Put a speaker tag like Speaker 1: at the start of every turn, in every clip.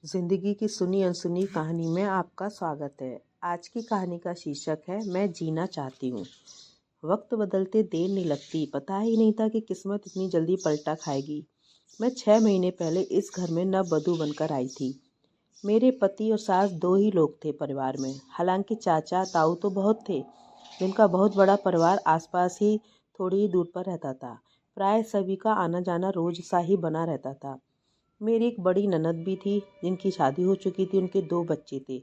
Speaker 1: जिंदगी की सुनी अनसुनी कहानी में आपका स्वागत है। आज की कहानी का शीर्षक है मैं जीना चाहती हूँ। वक्त बदलते देर नहीं लगती, पता ही नहीं था कि किस्मत इतनी जल्दी पलटा खाएगी। मैं 6 महीने पहले इस घर में नववधू बनकर आई थी। मेरे पति और सास दो ही लोग थे परिवार में। हालांकि चाचा ताऊ तो बहुत थे, जिनका बहुत बड़ा परिवार आसपास ही थोड़ी ही दूर पर रहता था। प्राय सभी का आना जाना रोज सा ही बना रहता था। मेरी एक बड़ी ननद भी थी, जिनकी शादी हो चुकी थी। उनके 2 बच्चे थे,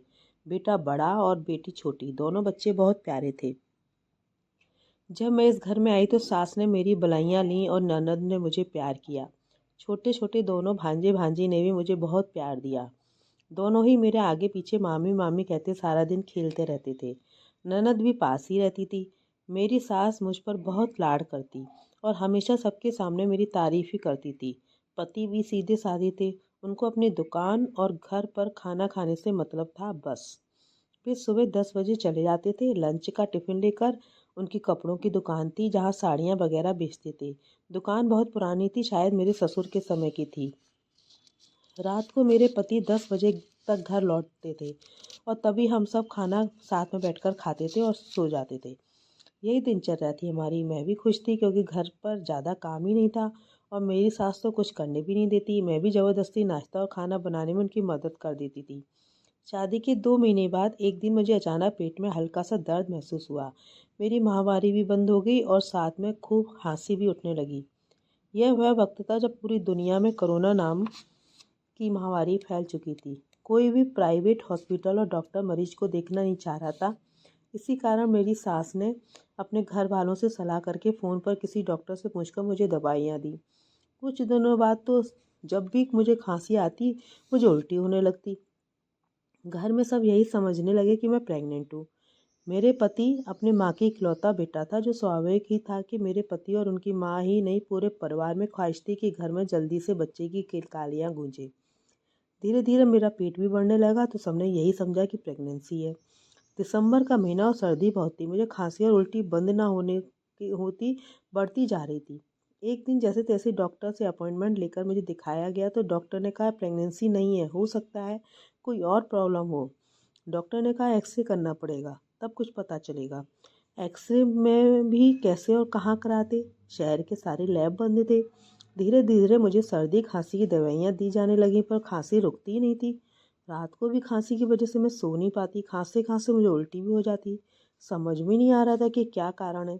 Speaker 1: बेटा बड़ा और बेटी छोटी। दोनों बच्चे बहुत प्यारे थे। जब मैं इस घर में आई तो सास ने मेरी बलाइयाँ लीं और ननद ने मुझे प्यार किया। छोटे छोटे दोनों भांजे भांजी ने भी मुझे बहुत प्यार दिया। दोनों ही मेरे आगे पीछे मामी मामी कहते सारा दिन खेलते रहते थे। ननद भी पास ही रहती थी। मेरी सास मुझ पर बहुत लाड करती और हमेशा सबके सामने मेरी तारीफ ही करती थी। पति भी सीधे साधे थे। उनको अपनी दुकान और घर पर खाना खाने से मतलब था बस। वे सुबह 10 बजे चले जाते थे लंच का टिफ़िन लेकर। उनकी कपड़ों की दुकान थी जहाँ साड़ियाँ वगैरह बेचते थे। दुकान बहुत पुरानी थी, शायद मेरे ससुर के समय की थी। रात को मेरे पति 10 बजे तक घर लौटते थे और तभी हम सब खाना साथ में बैठकर खाते थे और सो जाते थे। यही दिनचर्या थी हमारी। मैं भी खुश थी क्योंकि घर पर ज़्यादा काम ही नहीं था और मेरी सास तो कुछ करने भी नहीं देती। मैं भी ज़बरदस्ती नाश्ता और खाना बनाने में उनकी मदद कर देती थी। शादी के 2 महीने बाद एक दिन मुझे अचानक पेट में हल्का सा दर्द महसूस हुआ। मेरी माहवारी भी बंद हो गई और साथ में खूब खांसी भी उठने लगी। यह वह वक्त था जब पूरी दुनिया में कोरोना नाम की महामारी फैल चुकी थी। कोई भी प्राइवेट हॉस्पिटल और डॉक्टर मरीज को देखना नहीं चाह रहा था। इसी कारण मेरी सास ने अपने घर वालों से सलाह करके फ़ोन पर किसी डॉक्टर से पूछकर मुझे दवाइयाँ दी। कुछ दिनों बाद तो जब भी मुझे खांसी आती, मुझे उल्टी होने लगती। घर में सब यही समझने लगे कि मैं प्रेग्नेंट हूँ। मेरे पति अपने माँ की इकलौता बेटा था, जो स्वाभाविक ही था कि मेरे पति और उनकी माँ ही नहीं, पूरे परिवार में ख्वाहिश थी कि घर में जल्दी से बच्चे की किलकारियाँ गूंजे। धीरे धीरे मेरा पेट भी बढ़ने लगा तो सबने यही समझा कि प्रेगनेंसी है। दिसंबर का महीना और सर्दी बहुत थी। मुझे खांसी और उल्टी बंद ना होने की होती, बढ़ती जा रही थी। एक दिन जैसे तैसे डॉक्टर से अपॉइंटमेंट लेकर मुझे दिखाया गया तो डॉक्टर ने कहा प्रेगनेंसी नहीं है, हो सकता है कोई और प्रॉब्लम हो। डॉक्टर ने कहा एक्सरे करना पड़ेगा, तब कुछ पता चलेगा। एक्सरे में भी कैसे और कहाँ कराते, शहर के सारे लैब बंद थे। धीरे धीरे मुझे सर्दी खांसी की दवाइयाँ दी जाने लगी, पर खांसी रुकती ही नहीं थी। रात को भी खांसी की वजह से मैं सो नहीं पाती। खांसते खांसते मुझे उल्टी भी हो जाती। समझ में नहीं आ रहा था कि क्या कारण है।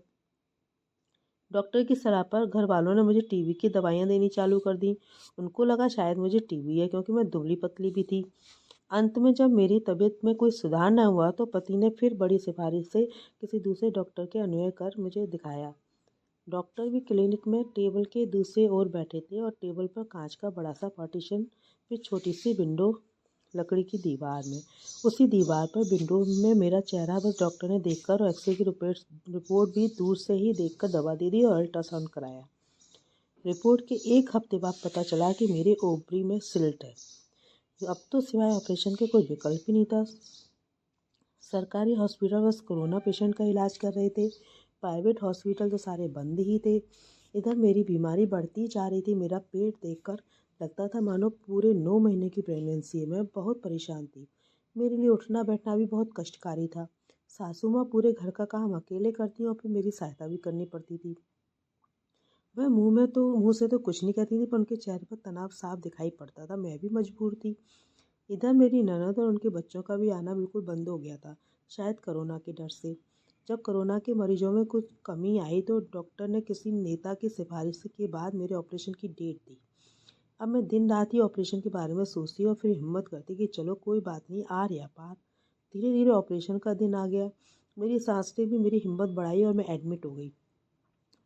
Speaker 1: डॉक्टर की सलाह पर घर वालों ने मुझे टीबी की दवाइयाँ देनी चालू कर दी। उनको लगा शायद मुझे टीबी है, क्योंकि मैं दुबली पतली भी थी। अंत में जब मेरी तबीयत में कोई सुधार न हुआ तो पति ने फिर बड़ी सिफारिश से किसी दूसरे डॉक्टर के अनुनय कर मुझे दिखाया। डॉक्टर भी क्लिनिक में टेबल के दूसरे ओर बैठे थे और टेबल पर कांच का बड़ा सा पार्टीशन, फिर छोटी सी विंडो लकड़ी की दीवार में। उसी दीवार पर विंडो में मेरा चेहरा बस डॉक्टर ने देखकर और एक्सरे की रिपोर्ट भी दूर से ही देखकर दवा दे दी और अल्ट्रासाउंड कराया। रिपोर्ट के 1 हफ्ते बाद पता चला कि मेरे ओवरी में सिल्ट है। अब तो सिवाय ऑपरेशन के कोई विकल्प ही नहीं था। सरकारी हॉस्पिटल बस कोरोना पेशेंट का इलाज कर रहे थे। प्राइवेट हॉस्पिटल तो सारे बंद ही थे। इधर मेरी बीमारी बढ़ती जा रही थी। मेरा पेट देखकर लगता था मानो पूरे 9 महीने की प्रेगनेंसी है। मैं बहुत परेशान थी। मेरे लिए उठना बैठना भी बहुत कष्टकारी था। सासू माँ पूरे घर का काम अकेले करती और फिर मेरी सहायता भी करनी पड़ती थी। वह मुंह से तो कुछ नहीं कहती थी, पर उनके चेहरे पर तनाव साफ दिखाई पड़ता था। मैं भी मजबूर थी। इधर मेरी ननद और उनके बच्चों का भी आना बिल्कुल बंद हो गया था, शायद कोरोना के डर से। जब कोरोना के मरीजों में कुछ कमी आई तो डॉक्टर ने किसी नेता की सिफारिश के बाद मेरे ऑपरेशन की डेट दी। अब मैं दिन रात ही ऑपरेशन के बारे में सोचती और फिर हिम्मत करती कि चलो कोई बात नहीं, आर या पार। धीरे धीरे ऑपरेशन का दिन आ गया। मेरी सांस ने भी मेरी हिम्मत बढ़ाई और मैं एडमिट हो गई।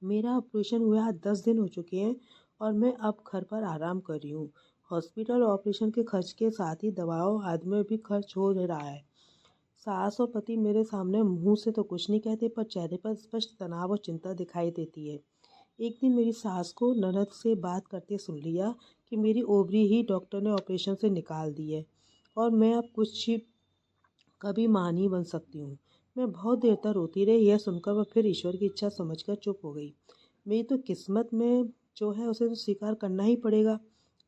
Speaker 1: मेरा ऑपरेशन हुए आज 10 दिन हो चुके हैं और मैं अब घर पर आराम कर रही हूँ। हॉस्पिटल और ऑपरेशन के खर्च के साथ ही दवाओं आदि में भी खर्च हो रहा है। सास और पति मेरे सामने मुंह से तो कुछ नहीं कहते, पर चेहरे पर स्पष्ट तनाव और चिंता दिखाई देती है। एक दिन मेरी सास को ननद से बात करते सुन लिया कि मेरी ओवरी ही डॉक्टर ने ऑपरेशन से निकाल दी है और मैं अब कुछ कभी मां नहीं बन सकती हूँ। मैं बहुत देर तक रोती रही। यह सुनकर वह फिर ईश्वर की इच्छा समझकर चुप हो गई। मेरी तो किस्मत में जो है उसे तो स्वीकार करना ही पड़ेगा।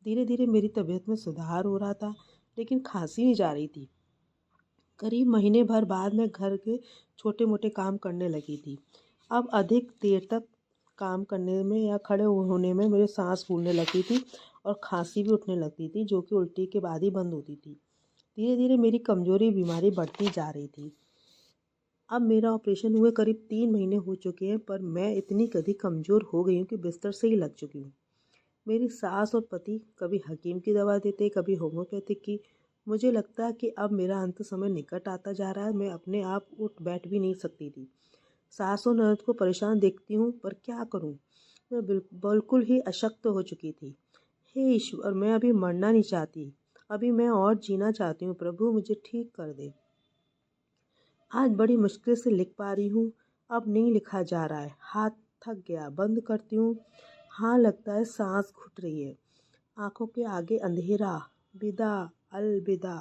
Speaker 1: धीरे धीरे मेरी तबीयत में सुधार हो रहा था। लेकिन खांसी नहीं जा रही थी। करीब महीने भर बाद मैं घर के छोटे मोटे काम करने लगी थी। अब अधिक देर तक काम करने में या खड़े होने में मेरे सांस फूलने लगी थी और खांसी भी उठने लगती थी, जो कि उल्टी के बाद ही बंद होती थी। धीरे धीरे मेरी कमजोरी बीमारी बढ़ती जा रही थी। अब मेरा ऑपरेशन हुए करीब 3 महीने हो चुके हैं, पर मैं इतनी अधिक कमज़ोर हो गई हूँ कि बिस्तर से ही लग चुकी हूँ। मेरी सास और पति कभी हकीम की दवा देते, कभी होम्योपैथिक की। मुझे लगता है कि अब मेरा अंत समय निकट आता जा रहा है। मैं अपने आप उठ बैठ भी नहीं सकती थी। सास और ननद को परेशान देखती हूँ, पर क्या करूँ। मैं बिल्कुल ही अशक्त हो चुकी थी। हे ईश्वर, मैं अभी मरना नहीं चाहती। अभी मैं और जीना चाहती हूँ। प्रभु, मुझे ठीक कर दे। आज बड़ी मुश्किल से लिख पा रही हूँ। अब नहीं लिखा जा रहा है। हाथ थक गया। बंद करती हूँ। हाँ, लगता है सांस घुट रही है। आंखों के आगे अंधेरा। विदा, अलविदा।